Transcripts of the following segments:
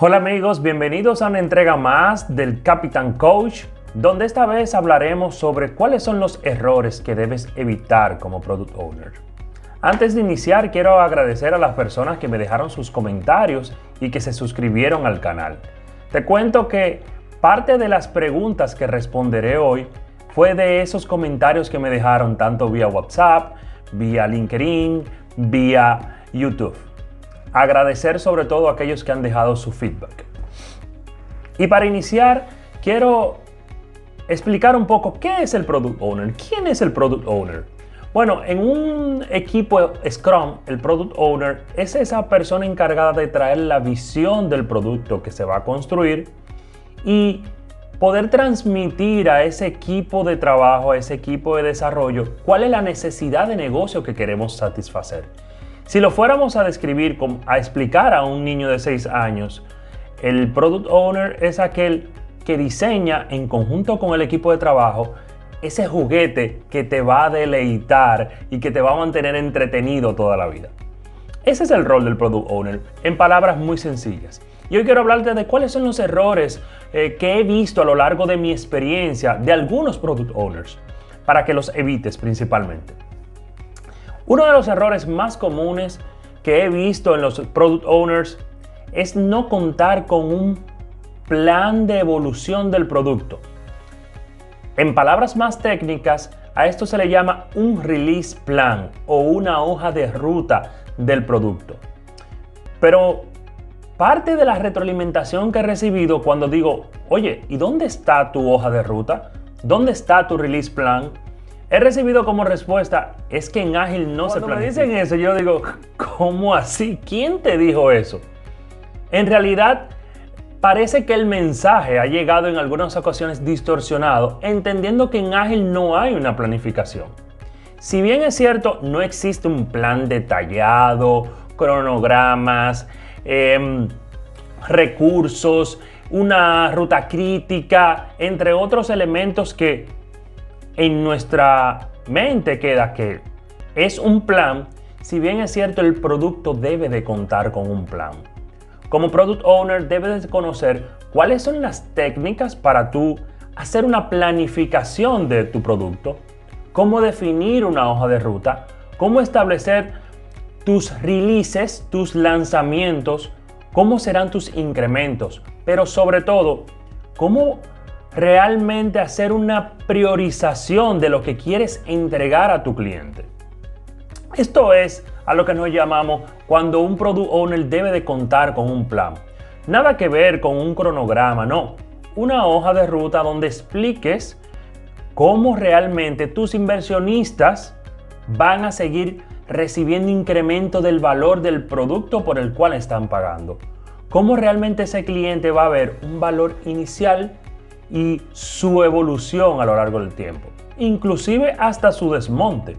Hola amigos, bienvenidos a una entrega más del Capitán Coach, donde esta vez hablaremos sobre cuáles son los errores que debes evitar como Product Owner. Antes de iniciar, quiero agradecer a las personas que me dejaron sus comentarios y que se suscribieron al canal. Te cuento que parte de las preguntas que responderé hoy fue de esos comentarios que me dejaron tanto vía WhatsApp, vía LinkedIn, vía YouTube. Agradecer sobre todo a aquellos que han dejado su feedback. Y para iniciar, quiero explicar un poco qué es el Product Owner. ¿Quién es el Product Owner? Bueno, en un equipo Scrum, el Product Owner es esa persona encargada de traer la visión del producto que se va a construir y poder transmitir a ese equipo de trabajo, a ese equipo de desarrollo, cuál es la necesidad de negocio que queremos satisfacer. Si lo fuéramos a describir, a explicar a un niño de 6 años, el Product Owner es aquel que diseña en conjunto con el equipo de trabajo ese juguete que te va a deleitar y que te va a mantener entretenido toda la vida. Ese es el rol del Product Owner, en palabras muy sencillas. Y hoy quiero hablarte de cuáles son los errores que he visto a lo largo de mi experiencia de algunos Product Owners, para que los evites principalmente. Uno de los errores más comunes que he visto en los Product Owners es no contar con un plan de evolución del producto. En palabras más técnicas, a esto se le llama un release plan o una hoja de ruta del producto. Pero parte de la retroalimentación que he recibido cuando digo, oye, ¿y dónde está tu hoja de ruta? ¿Dónde está tu release plan? He recibido como respuesta, es que en Ágil no se planifica. Cuando me dicen eso, yo digo, ¿cómo así? ¿Quién te dijo eso? En realidad, parece que el mensaje ha llegado en algunas ocasiones distorsionado, entendiendo que en Ágil no hay una planificación. Si bien es cierto, no existe un plan detallado, cronogramas, recursos, una ruta crítica, entre otros elementos que en nuestra mente queda que es un plan. Si bien es cierto, el producto debe de contar con un plan. Como Product Owner debes de conocer cuáles son las técnicas para tú hacer una planificación de tu producto, cómo definir una hoja de ruta, cómo establecer tus releases, tus lanzamientos, cómo serán tus incrementos, pero sobre todo, cómo realmente hacer una priorización de lo que quieres entregar a tu cliente. Esto es a lo que nos llamamos cuando un Product Owner debe de contar con un plan. Nada que ver con un cronograma, no. Una hoja de ruta donde expliques cómo realmente tus inversionistas van a seguir recibiendo incremento del valor del producto por el cual están pagando. Cómo realmente ese cliente va a ver un valor inicial y su evolución a lo largo del tiempo, inclusive hasta su desmonte.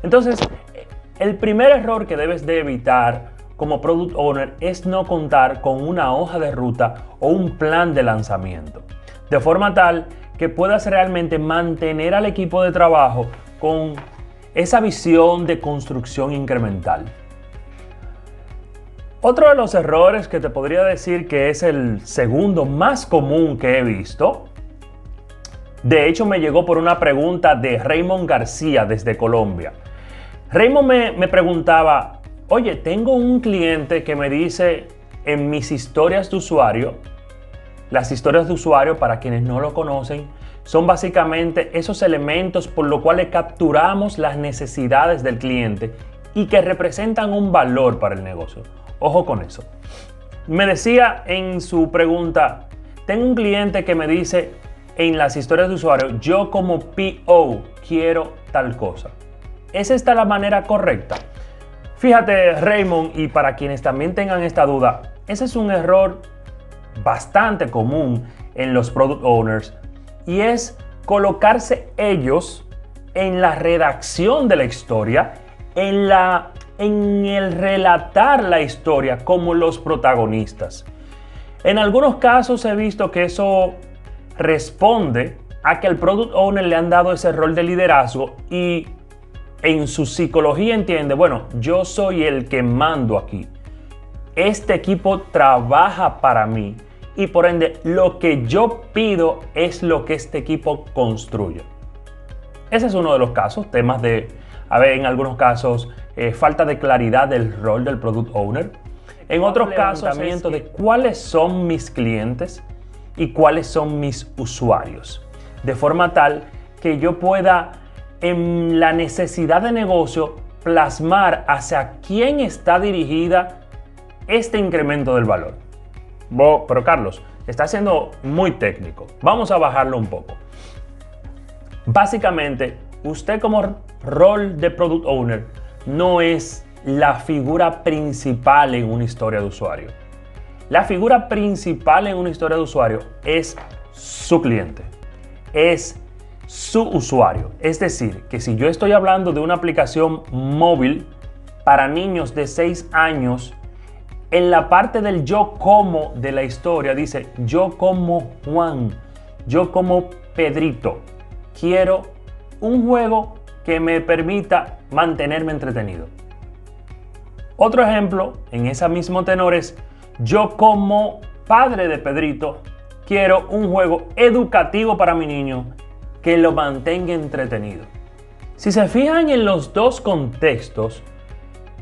Entonces, el primer error que debes de evitar como Product Owner es no contar con una hoja de ruta o un plan de lanzamiento, de forma tal que puedas realmente mantener al equipo de trabajo con esa visión de construcción incremental. Otro de los errores que te podría decir que es el segundo más común que he visto, de hecho me llegó por una pregunta de Raymond García desde Colombia. Raymond me preguntaba, oye, tengo un cliente que me dice en mis historias de usuario, las historias de usuario, para quienes no lo conocen, son básicamente esos elementos por los cuales capturamos las necesidades del cliente y que representan un valor para el negocio. Ojo con eso. Me decía en su pregunta, tengo un cliente que me dice en las historias de usuario, yo como PO quiero tal cosa. ¿Es esta la manera correcta? Fíjate, Raymond, y para quienes también tengan esta duda, ese es un error bastante común en los Product Owners y es colocarse ellos en la redacción de la historia, en el relatar la historia como los protagonistas. En algunos casos he visto que eso responde a que al Product Owner le han dado ese rol de liderazgo y en su psicología entiende, bueno, yo soy el que mando aquí. este equipo trabaja para mí y por ende lo que yo pido es lo que este equipo construye. Ese es uno de los casos, temas de, en algunos casos, falta de claridad del rol del Product Owner. En otros casos, de cuáles son mis clientes y cuáles son mis usuarios. De forma tal que yo pueda, en la necesidad de negocio, plasmar hacia quién está dirigida este incremento del valor. Pero Carlos, está siendo muy técnico. Vamos a bajarlo un poco. Básicamente, usted como rol de Product Owner no es la figura principal en una historia de usuario. La figura principal en una historia de usuario es su cliente, es su usuario. Es decir, que si yo estoy hablando de una aplicación móvil para niños de 6 años, en la parte del yo como de la historia dice yo como Juan, yo como Pedrito, quiero un juego que me permita mantenerme entretenido. Otro ejemplo en ese mismo tenor es yo como padre de Pedrito quiero un juego educativo para mi niño que lo mantenga entretenido. Si se fijan en los dos contextos,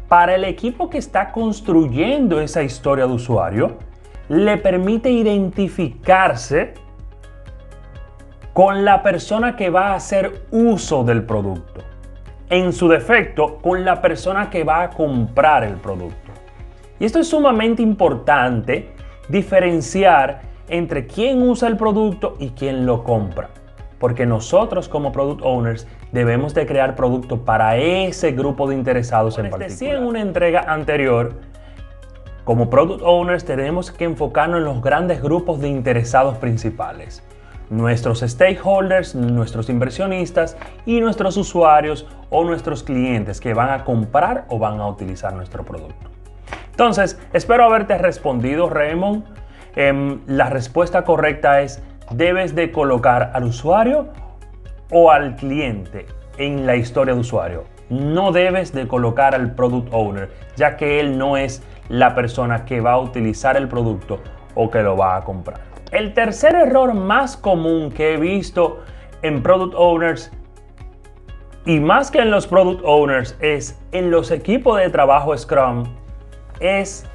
para el equipo que está construyendo esa historia de usuario, le permite identificarse con la persona que va a hacer uso del producto. En su defecto, con la persona que va a comprar el producto. Y esto es sumamente importante, diferenciar entre quién usa el producto y quién lo compra. Porque nosotros como Product Owners debemos de crear producto para ese grupo de interesados en particular. Decía en una entrega anterior, como Product Owners tenemos que enfocarnos en los grandes grupos de interesados principales. Nuestros stakeholders, nuestros inversionistas y nuestros usuarios o nuestros clientes que van a comprar o van a utilizar nuestro producto. Entonces, espero haberte respondido, Raymond. La respuesta correcta es: debes de colocar al usuario o al cliente en la historia de usuario. No debes de colocar al Product Owner, ya que él no es la persona que va a utilizar el producto o que lo va a comprar. El tercer error más común que he visto en Product Owners, y más que en los Product Owners, es en los equipos de trabajo Scrum, es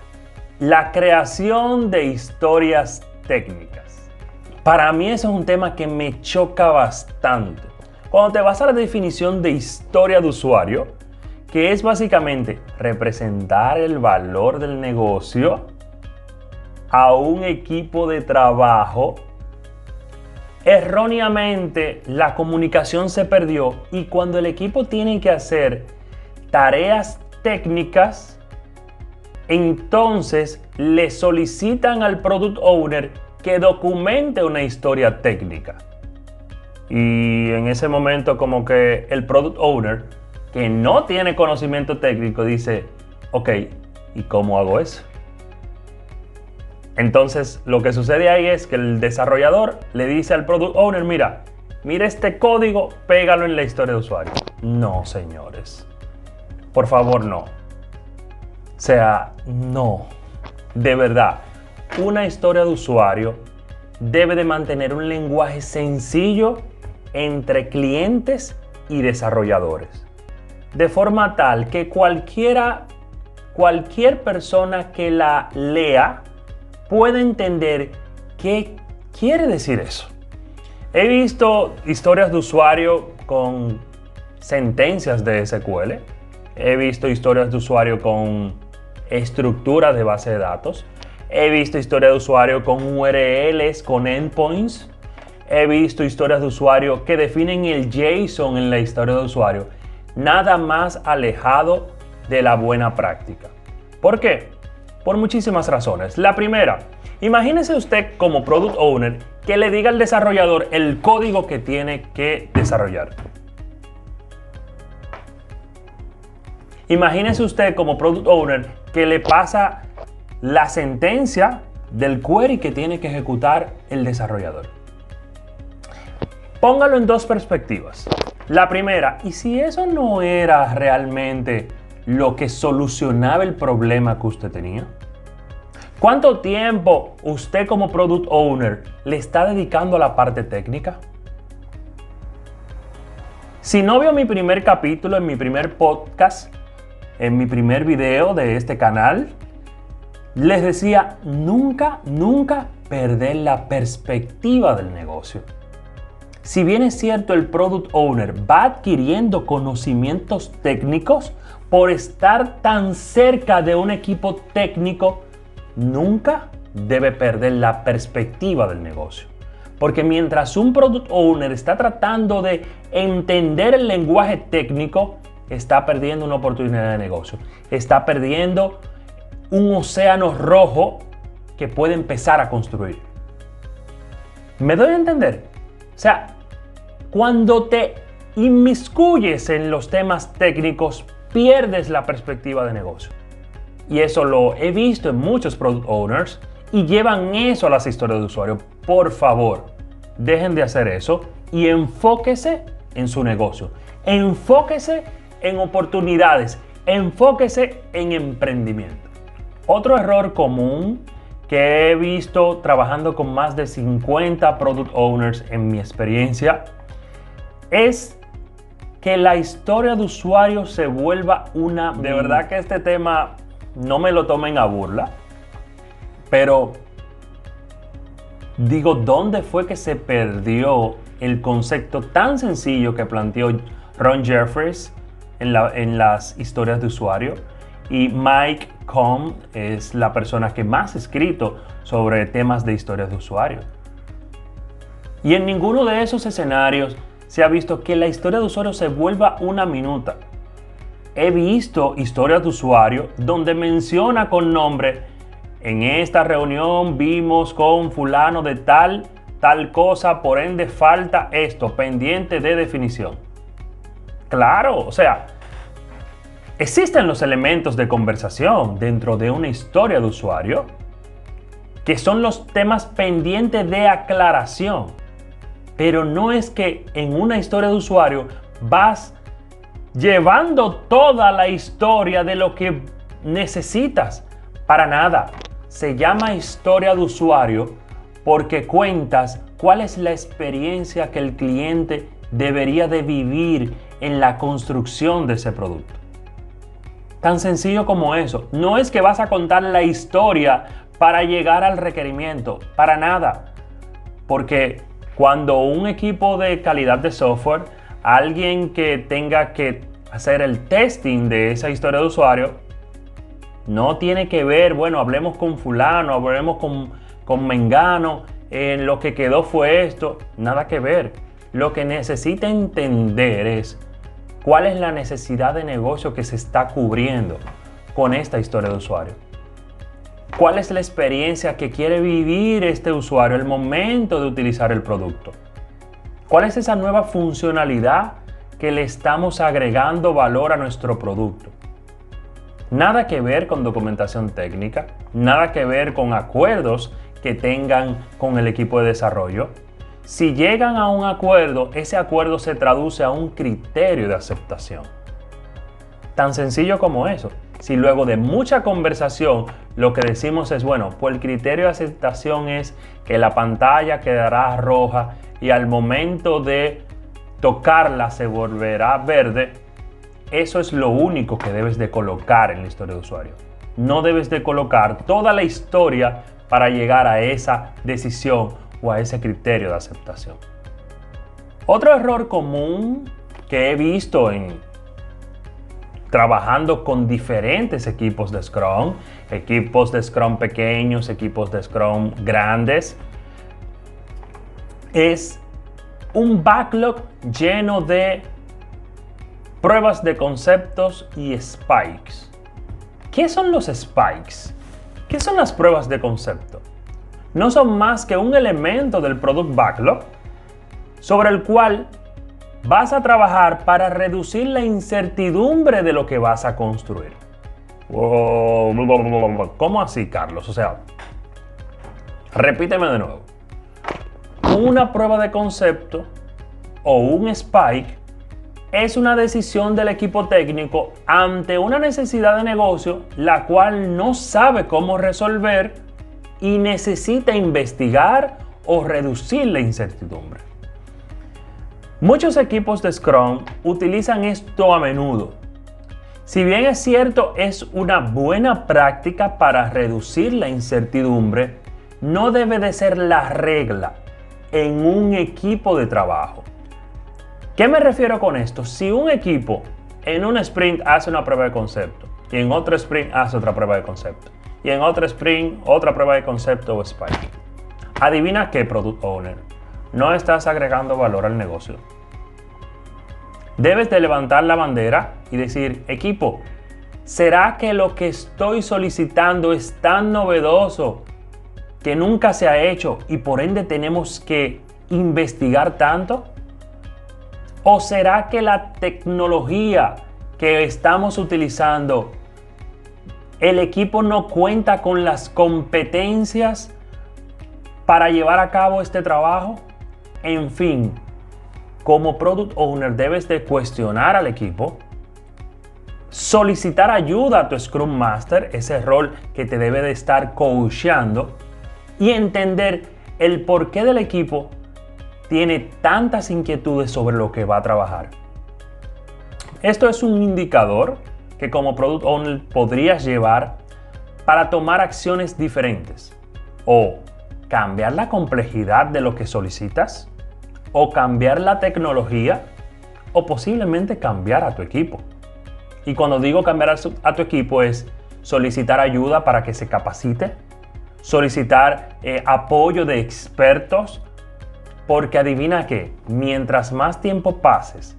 la creación de historias técnicas. Para mí eso es un tema que me choca bastante. Cuando te vas a la definición de historia de usuario, que es básicamente representar el valor del negocio a un equipo de trabajo, erróneamente la comunicación se perdió y cuando el equipo tiene que hacer tareas técnicas, entonces le solicitan al Product Owner que documente una historia técnica. Y en ese momento como que el Product Owner, que no tiene conocimiento técnico, dice, ok, ¿y cómo hago eso? Entonces lo que sucede ahí es que el desarrollador le dice al Product Owner, mira este código, pégalo en la historia de usuario. No, señores. Por favor, no. O sea, no. De verdad, una historia de usuario debe de mantener un lenguaje sencillo entre clientes y desarrolladores. De forma tal que cualquier persona que la lea puede entender qué quiere decir eso. He visto historias de usuario con sentencias de SQL. He visto historias de usuario con estructuras de base de datos. He visto historias de usuario con URLs, con endpoints. He visto historias de usuario que definen el JSON en la historia de usuario. Nada más alejado de la buena práctica. ¿Por qué? Por muchísimas razones. La primera, imagínese usted como Product Owner que le diga al desarrollador el código que tiene que desarrollar. Imagínese usted como Product Owner que le pasa la sentencia del query que tiene que ejecutar el desarrollador. Póngalo en dos perspectivas. La primera, ¿y si eso no era realmente lo que solucionaba el problema que usted tenía? ¿Cuánto tiempo usted como Product Owner le está dedicando a la parte técnica? Si no vio mi primer capítulo en mi primer podcast, en mi primer video de este canal, les decía, nunca perder la perspectiva del negocio. Si bien es cierto, el Product Owner va adquiriendo conocimientos técnicos por estar tan cerca de un equipo técnico, nunca debe perder la perspectiva del negocio. Porque mientras un Product Owner está tratando de entender el lenguaje técnico, está perdiendo una oportunidad de negocio. Está perdiendo un océano rojo que puede empezar a construir. ¿Me doy a entender? O sea, cuando te inmiscuyes en los temas técnicos, pierdes la perspectiva de negocio. Y eso lo he visto en muchos Product Owners y llevan eso a las historias de usuario. Por favor, dejen de hacer eso y enfóquese en su negocio. Enfóquese en oportunidades. Enfóquese en emprendimiento. Otro error común que he visto trabajando con más de 50 Product Owners en mi experiencia es que la historia de usuario se vuelva una... De verdad que este tema no me lo tomen a burla, pero digo, ¿dónde fue que se perdió el concepto tan sencillo que planteó Ron Jeffries en las historias de usuario? Y Mike Cohn es la persona que más ha escrito sobre temas de historias de usuario. Y en ninguno de esos escenarios se ha visto que la historia de usuario se vuelva una minuta. He visto historias de usuario donde menciona con nombre, en esta reunión vimos con fulano de tal cosa, por ende falta esto, pendiente de definición. Claro, o sea, existen los elementos de conversación dentro de una historia de usuario que son los temas pendientes de aclaración. Pero no es que en una historia de usuario vas llevando toda la historia de lo que necesitas. Para nada. Se llama historia de usuario porque cuentas cuál es la experiencia que el cliente debería de vivir en la construcción de ese producto. Tan sencillo como eso. No es que vas a contar la historia para llegar al requerimiento. Para nada. Porque cuando un equipo de calidad de software, alguien que tenga que hacer el testing de esa historia de usuario, no tiene que ver, bueno, hablemos con fulano, hablemos con mengano, lo que quedó fue esto, nada que ver. Lo que necesita entender es cuál es la necesidad de negocio que se está cubriendo con esta historia de usuario. ¿Cuál es la experiencia que quiere vivir este usuario al momento de utilizar el producto? ¿Cuál es esa nueva funcionalidad que le estamos agregando valor a nuestro producto? Nada que ver con documentación técnica, nada que ver con acuerdos que tengan con el equipo de desarrollo. Si llegan a un acuerdo, ese acuerdo se traduce a un criterio de aceptación. Tan sencillo como eso. Si luego de mucha conversación lo que decimos es, bueno, pues el criterio de aceptación es que la pantalla quedará roja y al momento de tocarla se volverá verde, eso es lo único que debes de colocar en la historia de usuario. No debes de colocar toda la historia para llegar a esa decisión o a ese criterio de aceptación. Otro error común que he visto trabajando con diferentes equipos de Scrum pequeños, equipos de Scrum grandes, es un backlog lleno de pruebas de conceptos y spikes. ¿Qué son los spikes? ¿Qué son las pruebas de concepto? No son más que un elemento del Product Backlog sobre el cual vas a trabajar para reducir la incertidumbre de lo que vas a construir. ¿Cómo así, Carlos? O sea, repíteme de nuevo. Una prueba de concepto o un spike es una decisión del equipo técnico ante una necesidad de negocio la cual no sabe cómo resolver y necesita investigar o reducir la incertidumbre. Muchos equipos de Scrum utilizan esto a menudo. Si bien es cierto, es una buena práctica para reducir la incertidumbre, no debe de ser la regla en un equipo de trabajo. ¿Qué me refiero con esto? Si un equipo en un sprint hace una prueba de concepto y en otro sprint hace otra prueba de concepto y en otro sprint otra prueba de concepto o spike, adivina qué, Product Owner, no estás agregando valor al negocio. Debes de levantar la bandera y decir, equipo, ¿será que lo que estoy solicitando es tan novedoso que nunca se ha hecho y por ende tenemos que investigar tanto? ¿O será que la tecnología que estamos utilizando, el equipo no cuenta con las competencias para llevar a cabo este trabajo? En fin, como Product Owner debes de cuestionar al equipo, solicitar ayuda a tu Scrum Master, ese rol que te debe de estar coacheando, y entender el porqué del equipo tiene tantas inquietudes sobre lo que va a trabajar. Esto es un indicador que como Product Owner podrías llevar para tomar acciones diferentes o cambiar la complejidad de lo que solicitas, o cambiar la tecnología, o posiblemente cambiar a tu equipo. Y cuando digo cambiar a tu equipo es solicitar ayuda para que se capacite, solicitar apoyo de expertos, porque adivina qué, mientras más tiempo pases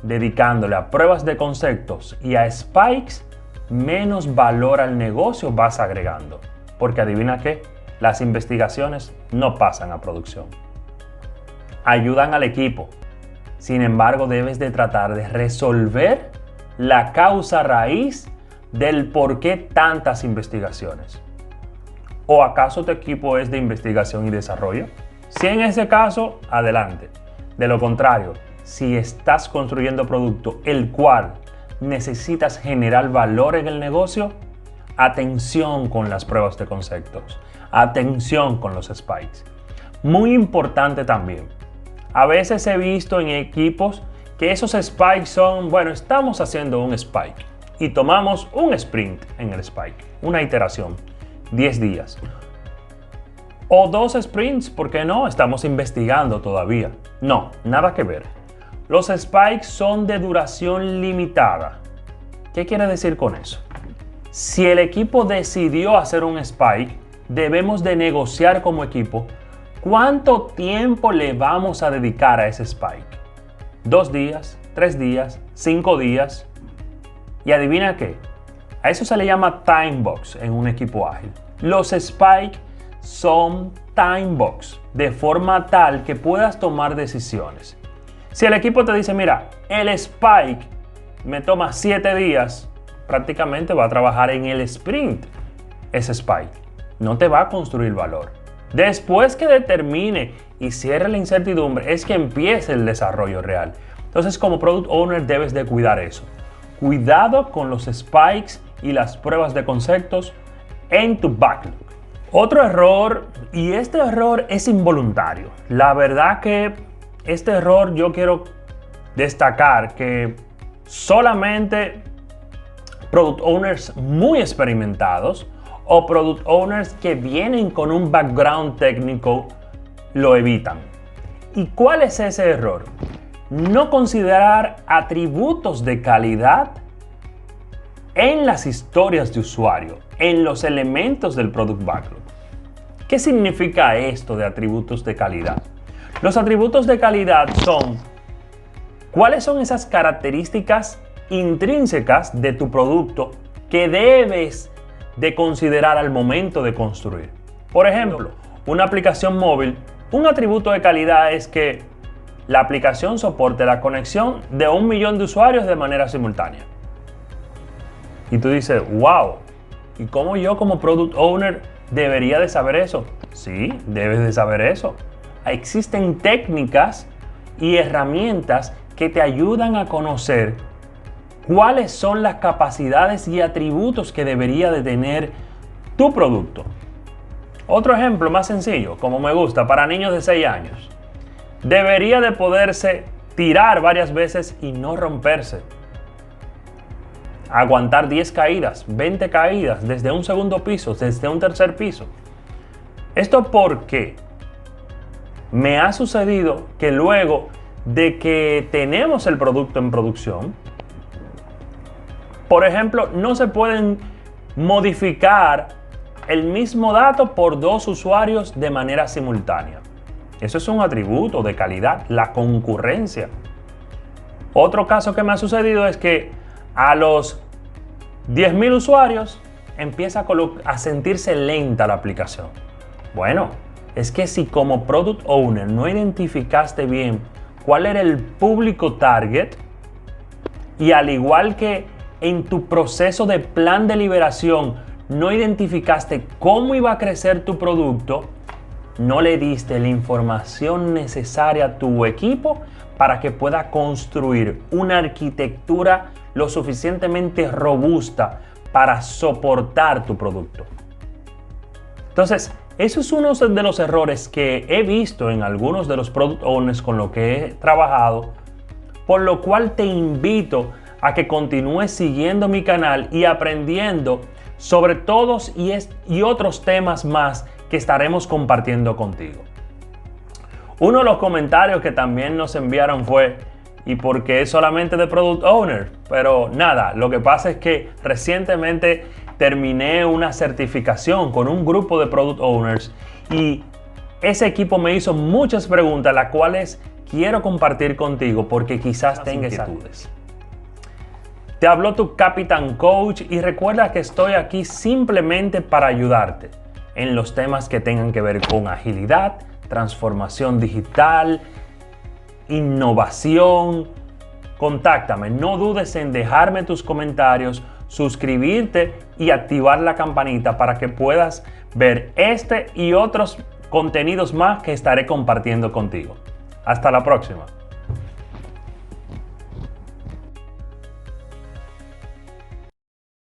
dedicándole a pruebas de conceptos y a spikes, menos valor al negocio vas agregando. Porque adivina qué, las investigaciones no pasan a producción. Ayudan al equipo. Sin embargo, debes de tratar de resolver la causa raíz del por qué tantas investigaciones. ¿O acaso tu equipo es de investigación y desarrollo? Si en ese caso, adelante. De lo contrario, si estás construyendo producto el cual necesitas generar valor en el negocio, atención con las pruebas de conceptos, atención con los spikes. Muy importante también. A veces he visto en equipos que esos spikes son, bueno, estamos haciendo un spike y tomamos un sprint en el spike, una iteración, 10 días. O 2 sprints, ¿por qué no? Estamos investigando todavía. No, nada que ver. Los spikes son de duración limitada. ¿Qué quiere decir con eso? Si el equipo decidió hacer un spike, debemos de negociar como equipo cuánto tiempo le vamos a dedicar a ese spike. 2 días, 3 días, 5 días. Y adivina qué, a eso se le llama time box en un equipo ágil. Los spikes son time box, de forma tal que puedas tomar decisiones. Si el equipo te dice, mira, el spike me toma 7 días, prácticamente va a trabajar en el sprint ese spike. No te va a construir valor. Después que determine y cierre la incertidumbre, es que empiece el desarrollo real. Entonces, como Product Owner debes de cuidar eso. Cuidado con los spikes y las pruebas de conceptos en tu backlog. Otro error, y este error es involuntario. La verdad que este error yo quiero destacar que solamente Product Owners muy experimentados o Product Owners que vienen con un background técnico lo evitan. ¿Y cuál es ese error? No considerar atributos de calidad en las historias de usuario, en los elementos del Product Backlog. ¿Qué significa esto de atributos de calidad? Los atributos de calidad son cuáles son esas características intrínsecas de tu producto que debes de considerar al momento de construir. Por ejemplo, una aplicación móvil, un atributo de calidad es que la aplicación soporte la conexión de 1 millón de usuarios de manera simultánea. Y tú dices, wow, ¿y cómo yo como Product Owner debería de saber eso? Sí, debes de saber eso. Existen técnicas y herramientas que te ayudan a conocer cuáles son las capacidades y atributos que debería de tener tu producto. Otro ejemplo más sencillo, como me gusta, para niños de 6 años. Debería de poderse tirar varias veces y no romperse. Aguantar 10 caídas, 20 caídas desde un segundo piso, desde un tercer piso. Esto porque me ha sucedido que luego de que tenemos el producto en producción, por ejemplo, no se pueden modificar el mismo dato por dos usuarios de manera simultánea. Eso es un atributo de calidad, la concurrencia. Otro caso que me ha sucedido es que a los 10.000 usuarios empieza a sentirse lenta la aplicación. Bueno, es que si como Product Owner no identificaste bien cuál era el público target y al igual que en tu proceso de plan de liberación no identificaste cómo iba a crecer tu producto, no le diste la información necesaria a tu equipo para que pueda construir una arquitectura lo suficientemente robusta para soportar tu producto. Entonces, eso es uno de los errores que he visto en algunos de los product owners con los que he trabajado, por lo cual te invito a que continúes siguiendo mi canal y aprendiendo sobre todos y otros temas más que estaremos compartiendo contigo. Uno de los comentarios que también nos enviaron fue: ¿y por qué solamente de Product Owner? Pero nada, lo que pasa es que recientemente terminé una certificación con un grupo de Product Owners y ese equipo me hizo muchas preguntas, las cuales quiero compartir contigo porque quizás tengas inquietudes. Te habló tu Captain Coach y recuerda que estoy aquí simplemente para ayudarte en los temas que tengan que ver con agilidad, transformación digital, innovación. Contáctame, no dudes en dejarme tus comentarios, suscribirte y activar la campanita para que puedas ver este y otros contenidos más que estaré compartiendo contigo. Hasta la próxima.